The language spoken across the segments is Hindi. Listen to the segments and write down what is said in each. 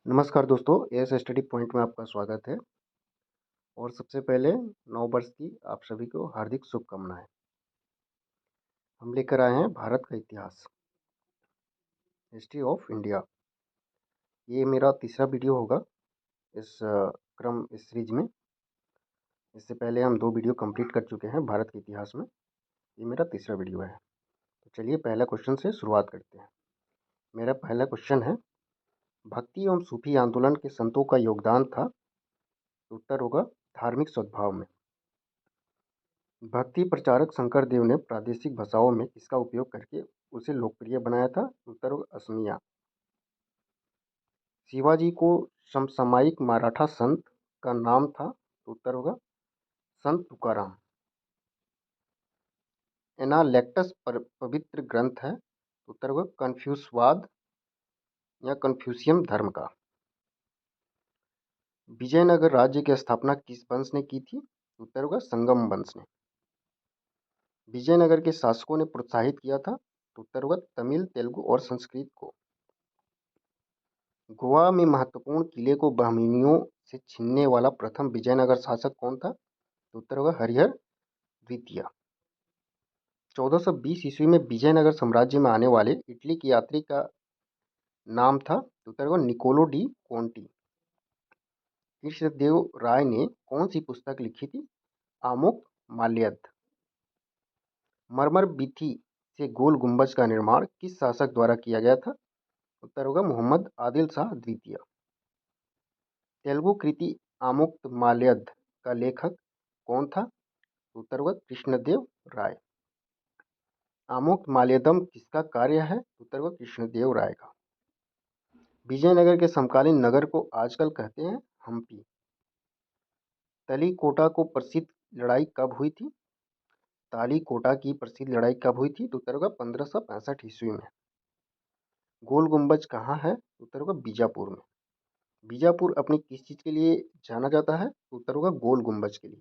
नमस्कार दोस्तों, एएस स्टडी पॉइंट में आपका स्वागत है। और सबसे पहले नव वर्ष की आप सभी को हार्दिक शुभकामनाएं। हम लेकर आए हैं भारत का इतिहास, हिस्ट्री ऑफ इंडिया। ये मेरा तीसरा वीडियो होगा इस सीरीज में। इससे पहले हम 2 वीडियो कंप्लीट कर चुके हैं भारत के इतिहास में। ये मेरा तीसरा वीडियो है। तो चलिए पहला क्वेश्चन से शुरुआत करते हैं। मेरा पहला क्वेश्चन है, भक्ति एवं सूफी आंदोलन के संतों का योगदान था। उत्तर होगा धार्मिक सद्भाव में। भक्ति प्रचारक शंकर देव ने प्रादेशिक भाषाओं में किसका उपयोग करके उसे लोकप्रिय बनाया था। उत्तर होगा असमिया। शिवाजी को समसामयिक मराठा संत का नाम था। उत्तर होगा संत तुकाराम। एनालेक्टस पवित्र ग्रंथ है। उत्तर होगा कन्फ्यूशवाद या कन्फ्यूशियम धर्म का। विजयनगर राज्य की स्थापना किस वंश ने की थी। उत्तर होगा संगम वंश ने। विजयनगर के शासकों ने प्रोत्साहित किया था। उत्तर होगा तमिल, तेलुगु और संस्कृत को। गोवा में महत्वपूर्ण किले को बहमीनियों से छीनने वाला प्रथम विजयनगर शासक कौन था। उत्तर होगा हरिहर द्वितीय। 1420 ईस्वी में विजयनगर साम्राज्य में आने वाले इटली के यात्री का नाम था। उत्तर होगा निकोलो डी कोंटी। कृष्णदेव राय ने कौन सी पुस्तक लिखी थी। आमुक माल्यद। मरमर बिथी से गोल गुंबज का निर्माण किस शासक द्वारा किया गया था। उत्तर होगा मोहम्मद आदिल शाह द्वितीय। तेलुगु कृति आमुक्तमाल्यद का लेखक कौन था। उत्तर होगा कृष्णदेव राय। आमुक्तमाल्यदम किसका कार्य है। उत्तर होगा कृष्णदेव राय का। विजयनगर के समकालीन नगर को आजकल कहते हैं हम्पी। तलीकोटा को प्रसिद्ध लड़ाई कब हुई थी। तालीकोटा की प्रसिद्ध लड़ाई कब हुई थी। उत्तर होगा 1565 ईस्वी में। गोल गुंबज कहाँ है। उत्तर होगा बीजापुर में। बीजापुर अपनी किस चीज के लिए जाना जाता है। उत्तर होगा गोल गुंबज के लिए।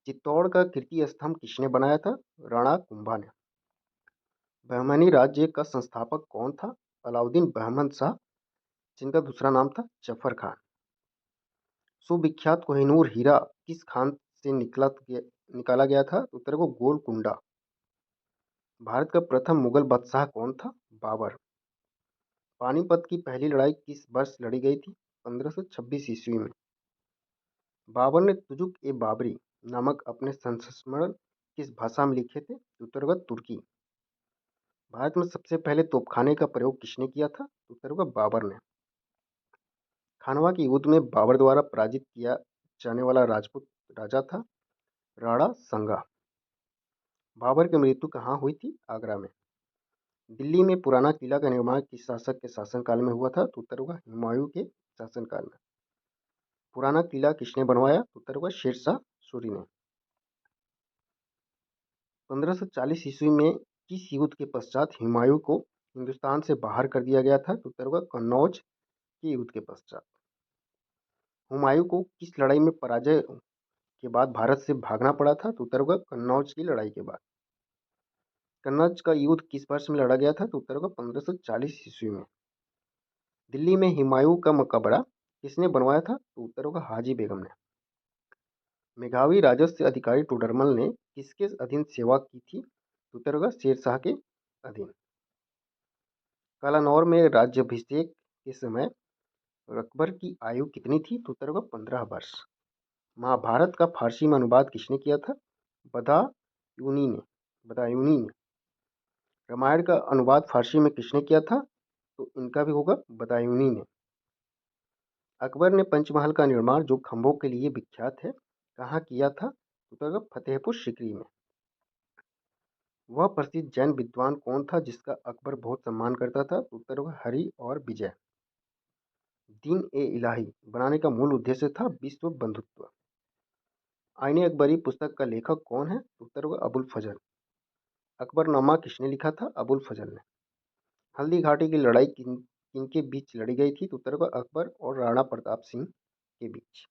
चित्तौड़ का कीर्ति स्तंभ किसने बनाया था। राणा कुंभा ने। बहमनी राज्य का संस्थापक कौन था। अलाउद्दीन बहमन शाह, जिनका दूसरा नाम था जफर खान। सुविख्यात कोहिनूर हीरा किस खान से निकाला गया था। उत्तर को गोलकुंडा। भारत का प्रथम मुगल बादशाह कौन था। बाबर। पानीपत की पहली लड़ाई किस वर्ष लड़ी गई थी। 1526 ईस्वी में। बाबर ने तुजुक ए बाबरी नामक अपने संस्मरण किस भाषा में लिखे थे। उत्तर होगा तुर्की। भारत में सबसे पहले तोपखाने का प्रयोग किसने किया था। उत्तर होगा बाबर ने। खानवा के युद्ध में बाबर द्वारा पराजित किया जाने वाला राजपूत राजा था राणा संगा। बाबर की मृत्यु कहाँ हुई थी। आगरा में। दिल्ली में पुराना किला का निर्माण किस शासक के शासनकाल में हुआ था। तो उत्तर होगा हुमायूं के शासनकाल में। पुराना किला किसने बनवाया। उत्तर होगा शेरशाह सूरी ने। 1540 ईस्वी में किस युद्ध के पश्चात हुमायूं को हिंदुस्तान से बाहर कर दिया गया था। तो उत्तर होगा कन्नौज के युद्ध के पश्चात। हुमायूं को किस लड़ाई में पराजय के बाद भारत से भागना पड़ा था। तो उत्तर होगा कन्नौज की लड़ाई के बाद। कन्नौज का युद्ध किस वर्ष में लड़ा गया था। तो उत्तर होगा 1540 ईस्वी में। दिल्ली में हुमायूं का मकबरा किसने बनवाया था। तो उत्तर होगा हाजी बेगम ने। मेघावी राजस्व अधिकारी टोडरमल ने किसके अधीन सेवा की थी। तो उत्तर होगा शेरशाह के अधीन। कालानौर में राज्याभिषेक के समय अकबर की आयु कितनी थी। तो उत्तर होगा 15 वर्ष। महाभारत का फारसी में अनुवाद किसने किया था। बदायूनी ने। रामायण का अनुवाद फारसी में किसने किया था। तो इनका भी होगा बदायूनी ने। अकबर ने पंचमहल का निर्माण जो खंभों के लिए विख्यात है कहाँ किया था। उत्तर होगा फतेहपुर सीकरी में। वह प्रसिद्ध जैन विद्वान कौन था जिसका अकबर बहुत सम्मान करता था। उत्तर होगा हरि और विजय। दीन ए इलाही बनाने का मूल उद्देश्य था विश्व बंधुत्व। आईने अकबरी पुस्तक का लेखक कौन है। उत्तर होगा अबुल फजल। अकबरनामा किसने लिखा था। अबुल फजल ने। हल्दी घाटी की लड़ाई किनके बीच लड़ी गई थी। तो उत्तर होगा अकबर और राणा प्रताप सिंह के बीच।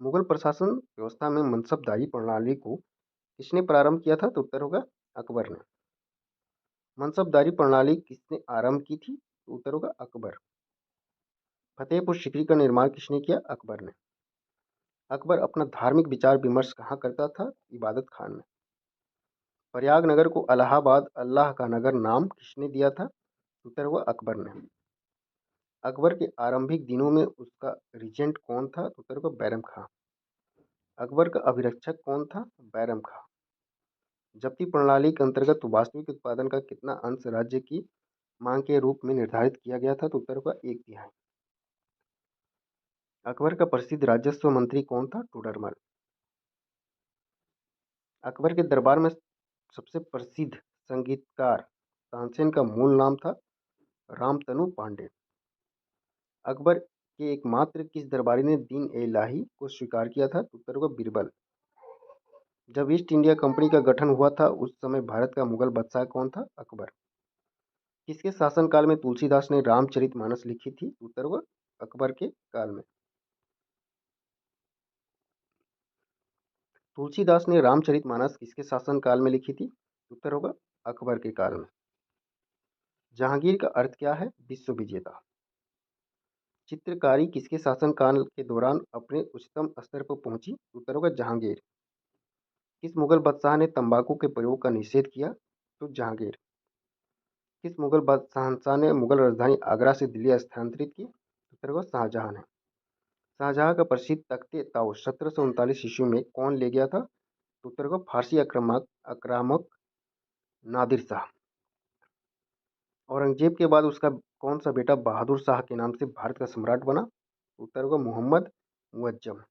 मुगल प्रशासन व्यवस्था में मनसबदारी प्रणाली को किसने प्रारंभ किया था। तो उत्तर होगा अकबर ने। मनसबदारी प्रणाली किसने आरंभ की थी। तो उत्तर होगा अकबर। फतेहपुर सीकरी का निर्माण किसने किया? अकबर ने। अकबर अपना धार्मिक विचार विमर्श कहाँ करता था? इबादत खान में। प्रयाग नगर को इलाहाबाद अल्लाह का नगर नाम किसने दिया था? उत्तर हुआ अकबर ने। अकबर के आरंभिक दिनों में उसका रीजेंट कौन था? उत्तर हुआ बैरम खां। अकबर का अभिरक्षक कौन था? बैरम खां। जब्ती प्रणाली के अंतर्गत वास्तविक उत्पादन का कितना अंश राज्य की मांग के रूप में निर्धारित किया गया था? तो उत्तर हुआ 1/3। अकबर का प्रसिद्ध राजस्व मंत्री कौन था? टोडरमल। अकबर के दरबार में सबसे प्रसिद्ध संगीतकार तानसेन का मूल नाम था रामतनु पांडे। अकबर के एकमात्र किस दरबारी ने दीन ए इलाही को स्वीकार किया था? उत्तर हुआ बीरबल। जब ईस्ट इंडिया कंपनी का गठन हुआ था उस समय भारत का मुगल बादशाह कौन था? अकबर। किसके शासनकाल में तुलसीदास ने रामचरितमानस लिखी थी? उत्तर हुआ अकबर के काल में। तुलसीदास ने रामचरितमानस किसके शासनकाल में लिखी थी? उत्तर होगा अकबर के काल में। जहांगीर का अर्थ क्या है? विश्व विजेता। चित्रकारी किसके शासनकाल के दौरान अपने उच्चतम स्तर पर पहुंची? उत्तर होगा जहांगीर। किस मुगल बादशाह ने तंबाकू के प्रयोग का निषेध किया? तो जहांगीर। किस मुगल शहंशाह ने मुगल राजधानी आगरा से दिल्ली स्थानांतरित की? उत्तर होगा शाहजहां ने। शाहजहां का प्रसिद्ध तख्ते ताओ 1739 ईस्वी में कौन ले गया था? तो उत्तर होगा फारसी आक्रामक आक्रामक नादिर शाह। औरंगजेब के बाद उसका कौन सा बेटा बहादुर शाह के नाम से भारत का सम्राट बना? उत्तर होगा मोहम्मद मुअज्जम।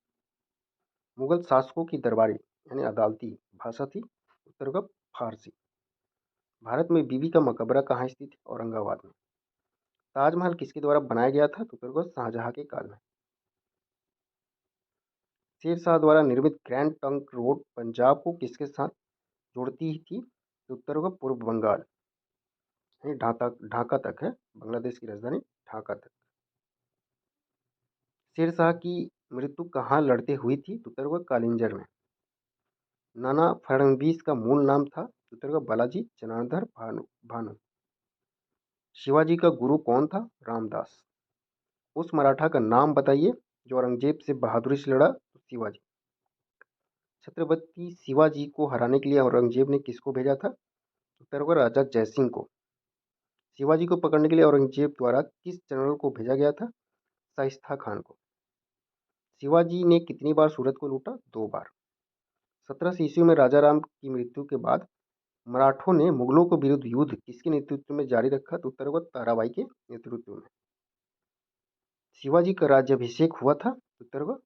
मुगल शासकों की दरबारी यानी अदालती भाषा थी? उत्तर होगा फारसी। भारत में बीबी का मकबरा कहाँ स्थित है? औरंगाबाद में। ताजमहल किसके द्वारा बनाया गया था? तो उत्तर होगा शाहजहां के काल में। शेर शाह द्वारा निर्मित ग्रैंड ट्रंक रोड पंजाब को किसके साथ जोड़ती थी? तो उत्तर होगा पूर्व बंगाल यानी ढाका ढाका तक है, बांग्लादेश की राजधानी ढाका तक। शेर शाह की मृत्यु कहाँ लड़ते हुई थी? उत्तर होगा कालिंजर में। नाना फडणवीस का मूल नाम था? उत्तर होगा बालाजी जनार्दन भानु। शिवाजी का गुरु कौन था? रामदास। उस मराठा का नाम बताइए जो औरंगजेब से बहादुरी से लड़ा? तो शिवाजी। छत्रपति शिवाजी को हराने के लिए औरंगजेब ने किसको भेजा था? उत्तर होगा राजा जयसिंह को। शिवाजी को पकड़ने के लिए औरंगजेब द्वारा किस जनरल को भेजा गया था? शाइस्ता खान को। शिवाजी ने कितनी बार सूरत को लूटा? 2 बार। 1700 ईस्वी में राजा राम की मृत्यु के बाद मराठों ने मुगलों के विरुद्ध युद्ध किसके नेतृत्व में जारी रखा? तो उत्तर होगा ताराबाई के नेतृत्व में। शिवाजी का राज्याभिषेक हुआ था? उत्तर होगा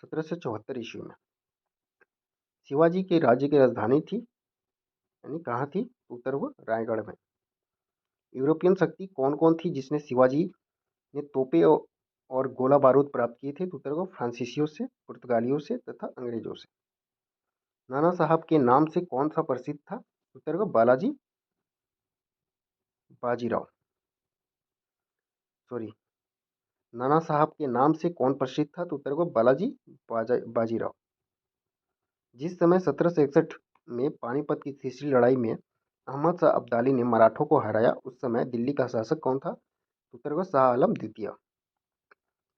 1774 ईस्वी में। शिवाजी के राज्य की राजधानी थी यानी कहाँ थी? उत्तर हुआ रायगढ़ में। यूरोपियन शक्ति कौन कौन थी जिसने शिवाजी ने तोपे और गोला बारूद प्राप्त किए थे? तो उत्तर होगा फ्रांसीसियों से, पुर्तगालियों से तथा अंग्रेजों से। नाना साहब के नाम से कौन सा प्रसिद्ध था? उत्तर होगा बालाजी बाजीराव। सॉरी, नाना साहब के नाम से कौन प्रसिद्ध था? तो उत्तर होगा बालाजी बाजीराव। जिस समय 1761 में पानीपत की तीसरी लड़ाई में अहमद शाह अब्दाली ने मराठों को हराया उस समय दिल्ली का शासक कौन था? उत्तर होगा शाह आलम द्वितीय।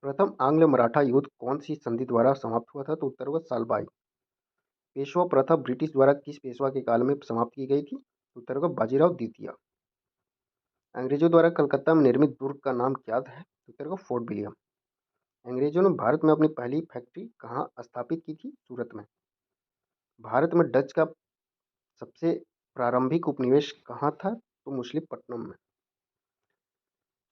प्रथम आंग्ल मराठा युद्ध कौन सी संधि द्वारा समाप्त हुआ था? तो उत्तर होगा सालबाई। पेशवा प्रथा ब्रिटिश द्वारा किस पेशवा के काल में समाप्त की गई थी? उत्तर होगा बाजीराव द्वितीय। अंग्रेजों द्वारा कलकत्ता में निर्मित दुर्ग का नाम क्या है? उत्तर होगा फोर्ट विलियम। अंग्रेजों ने भारत में अपनी पहली फैक्ट्री कहाँ स्थापित की थी? सूरत में। भारत में डच का सबसे प्रारंभिक उपनिवेश कहाँ था? तो मछलीपट्टनम में।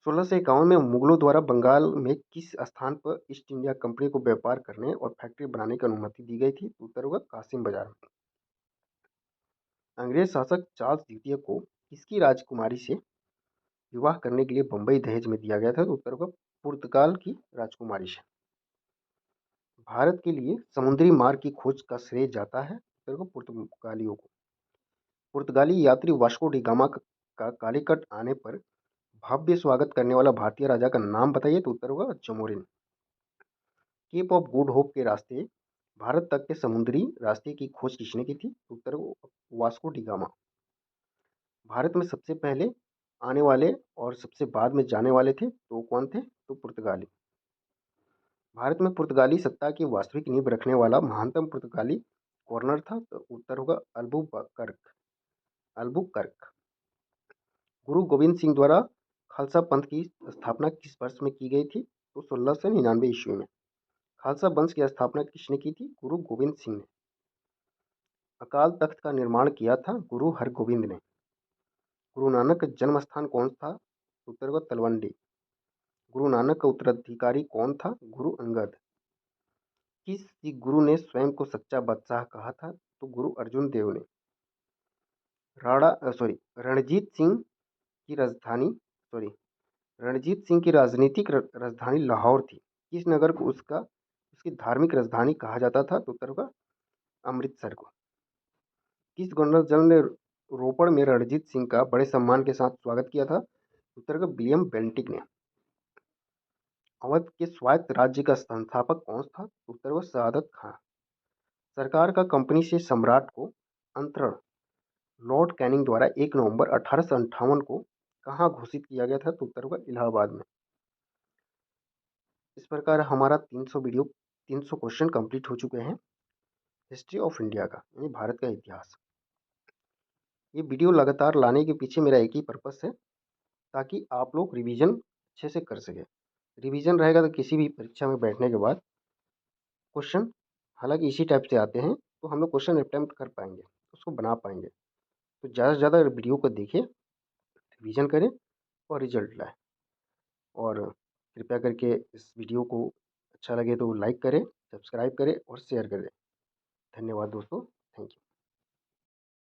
1651 में मुगलों द्वारा बंगाल में किस स्थान पर ईस्ट इंडिया कंपनी को व्यापार करने और फैक्ट्री बनाने की अनुमति दी गई थी? उत्तर होगा कासिम बाजार में। अंग्रेज शासक चार्ल्स द्वितीय को किसकी राजकुमारी से विवाह करने के लिए बंबई दहेज में दिया गया था? तो उत्तर होगा पुर्तगाल की राजकुमारी से। भारत के लिए समुद्री मार्ग की खोज का श्रेय जाता है? उत्तर होगा पुर्तगालियों को। पुर्तगाली यात्री वास्को डी गामा का कालीकट आने पर भव्य स्वागत करने वाला भारतीय राजा का नाम बताइए? तो उत्तर होगा Zamorin. Cape of Good Hope के रास्ते भारत तक के समुद्री रास्ते की खोज किसने की थी? उत्तर वास्को डी गामा। भारत में सबसे पहले आने वाले और सबसे बाद में जाने वाले थे तो कौन थे? तो पुर्तगाली। भारत में पुर्तगाली सत्ता की वास्तविक नींव रखने वाला महानतम पुर्तगाली गवर्नर था, तो उत्तर होगा अल्बुकर्क। अल्बुकर्क। गुरु गोविंद सिंह द्वारा खालसा पंथ की स्थापना किस वर्ष में की गई थी? तो 1699 ईस्वी में। खालसा वंश की स्थापना किसने की थी? गुरु गोविंद सिंह ने। अकाल तख्त का निर्माण किया था गुरु हरगोविंद ने। गुरु नानक का जन्म स्थान कौन था? उत्तर होगा तलवंडी। गुरु नानक का उत्तराधिकारी कौन था? गुरु अंगद। किस सिख गुरु ने स्वयं को सच्चा बादशाह कहा था? तो गुरु अर्जुन देव ने। रणजीत सिंह की राजधानी सॉरी रणजीत सिंह की राजनीतिक राजधानी लाहौर थी। किस नगर को उसकी धार्मिक राजधानी कहा जाता था? तो उत्तर होगा अमृतसर को। किस गवर्नर जनरल ने रोपड़ में रणजीत सिंह का बड़े सम्मान के साथ स्वागत किया था? उत्तर होगा विलियम बेंटिक ने। अवध के स्वायत्त राज्य का संस्थापक कौन था? उत्तर होगा सआदत खां। सरकार का कंपनी से सम्राट को अंतरण लॉर्ड कैनिंग द्वारा 1 नवंबर 1858 को कहाँ घोषित किया गया था? तो उत्तर होगा इलाहाबाद में। इस प्रकार हमारा 300 क्वेश्चन कंप्लीट हो चुके हैं हिस्ट्री ऑफ इंडिया का, यानी भारत का इतिहास। ये वीडियो लगातार लाने के पीछे मेरा एक ही पर्पस है, ताकि आप लोग रिवीजन अच्छे से कर सकें। रिवीजन रहेगा तो किसी भी परीक्षा में बैठने के बाद क्वेश्चन हालांकि इसी टाइप से आते हैं, तो हम लोग क्वेश्चन अटेम्प्ट कर पाएंगे, उसको बना पाएंगे। तो ज़्यादा से ज़्यादा वीडियो को देखिए, रिवीजन करें और रिजल्ट लाएँ। और कृपया करके इस वीडियो को अच्छा लगे तो लाइक करें, सब्सक्राइब करें और शेयर करें। धन्यवाद दोस्तों, थैंक यू।